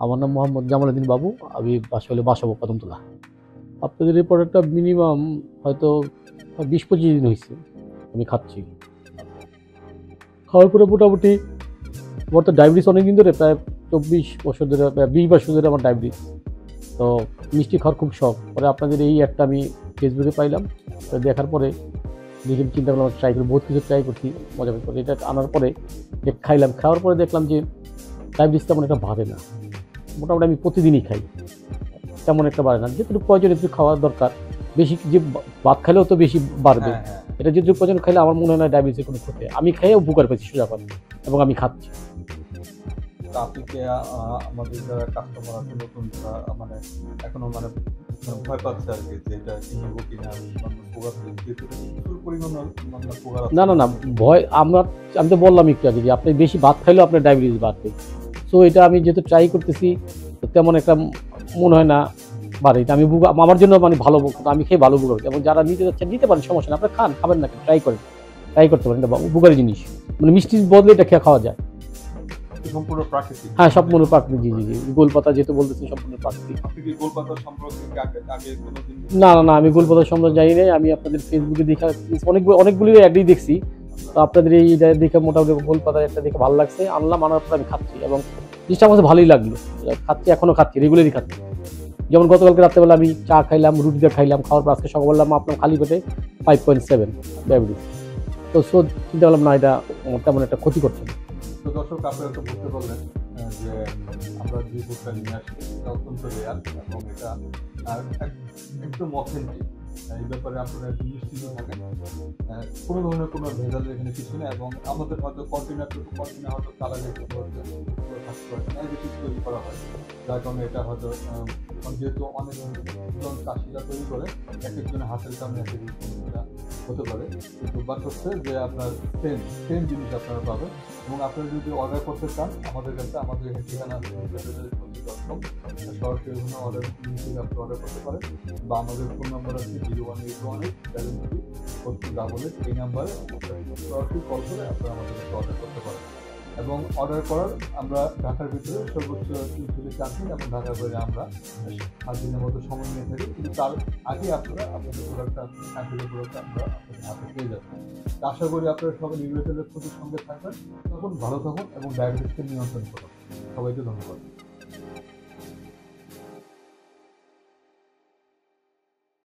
আমার নাম মোহাম্মদ জামাল উদ্দিন বাবু। আমি বাসা হলো বাসাবো কদমতলা। আপনাদের এই প্রোডাক্টটা মিনিমাম হয়তো 20-25 দিন হয়েছে আমি খাচ্ছি। খাওয়ার পরে মোটামুটি আমার তো ডায়াবেটিস অনেকদিন ধরে, প্রায় 24 বছর ধরে, প্রায় 20 বছর ধরে আমার ডায়াবেটিস। তো মিষ্টি খাওয়ার খুব শখ। পরে আপনাদের এই একটা আমি ফেসবুকে পাইলাম, তো দেখার পরে দেখে চিন্তা করলাম ট্রাই করি, বহুত কিছু ট্রাই করছি মজা করে। এটা আনার পরে খাইলাম, খাওয়ার পরে দেখলাম যে ডায়াবেটিস তেমন একটা বাড়ে না। মোটামুটি আমি প্রতিদিনই খাই, তেমন একটা বাড়ে না। যেটুকু প্রয়োজন একটু খাওয়ার দরকার, বেশি যে ভাত খাইলেও তো বেশি বাড়বে। এটা যেটুকু প্রয়োজন খাইলে আমার মনে হয় না ডায়াবেটিসের কোনো ক্ষতি। আমি খাইয়ে উপকার পেয়েছি সোজা কথা, এবং আমি খাচ্ছি। আপনি কি আমাদের যারা কাস্টমার আছে নতুন, মানে এখনো মানে ভয় পাচ্ছে আর কি যে এটা কিনবো কিনা, প্রচুর পরিমাণ উপকার আছে? না না না, ভয় আমি তো বললাম একটু আগে যে আপনি বেশি ভাত খাইলেও আপনার ডায়াবেটিস বাড়বে। সো এটা আমি যেহেতু ট্রাই করতেছি, তেমন একটা মনে হয় না বাড়ে। এটা আমি আমার জন্য মানে ভালো, আমি খেয়ে ভালো উপকার। এবং যারা নিতে যাচ্ছেন নিতে পারেন, সমস্যা না। আপনার খাবেন না, ট্রাই করেন, ট্রাই করতে পারেন। এটা উপকারী জিনিস, মানে মিষ্টির বদলে এটা খেয়ে খাওয়া যায়। সম্পূর্ণ প্রাকৃতিক? হ্যাঁ, সম্পূর্ণ প্রাকৃতিক। জি জি জি, গোলপাতা যেহেতু বলতেছি সম্পূর্ণ প্রাকৃতিক। আপনি কি গোলপাতা সম্পর্কে আগে কোনোদিন? না না না, আমি গোলপাতা সম্পর্কে জানি নাই। আমি আপনাদের ফেসবুকে দেখা অনেকগুলি অ্যাডই দেখছি। তো আপনাদের এই দেখে মোটামুটি গোলপাতার একটা দেখে ভালো লাগছে, আনলাম। আনার পর আমি খাচ্ছি এবং জিনিসটা আমার কাছে ভালোই লাগলো। খাচ্ছি, এখনো খাচ্ছি, রেগুলারই খাচ্ছি। যেমন গতকালকে রাত্রেবেলা আমি চা খাইলাম, রুটি দিয়ে খাইলাম। খাওয়ার পর আজকে সকালবেলা আপনার খালি পেটে 5.7 ডায়াবেটিস। তো চিন্তা করলাম না, এটা তেমন একটা ক্ষতি করছে না। তো দর্শক, আপনারা তো বুঝতে পারলেন যে আমরা যে বুকটা নিয়ে আসছি এটা অত্যন্ত রেয়ার এবং এটা একদম অথেন্টিক। এই ব্যাপারে আপনারা একটু নিশ্চিত থাকেন, কোনো ধরনের কোনো ভেজাল এখানে কিছু নেই। এবং আমাদের হয়তো কন্টেনার হয়তো কালারে তৈরি করা হয়, যার কারণে এটা হয়তো যেহেতু অনেকজন চাষিরা তৈরি করে, এক একজনের হাতের কারণে এক এক হতে পারে। কিন্তু বাট হচ্ছে যে আপনার সেম জিনিস আপনারা পাবেন। এবং আপনারা যদি অর্ডার করতে চান আমাদের কাছে, আমাদের এখানে ঠিকানা সরাসরি অর্ডার আপনি অর্ডার করতে পারেন, বা আমাদের ফোন নাম্বার আছে 01818724288। এই নাম্বারে সরাসরি কল করে আপনারা আমাদের কাছে অর্ডার করতে পারেন। এবং অর্ডার করার আমরা ঢাকার ভিতরে সর্বোচ্চ 3 থেকে 4 দিন এবং ঢাকার বাইরে আমরা 7 দিনের মতো সময় নিয়ে থাকি। কিন্তু তার আগে আপনারা আপনাদের প্রোডাক্টটা আমরা আপনাদের হাতে পেয়ে যাবেন। আশা করি আপনারা সবাই নির্বাচনের প্রতি সঙ্গে থাকবেন, তখন ভালো থাকুন এবং ডায়াবেটিসকে নিয়ন্ত্রণ করুন। সবাইকে ধন্যবাদ।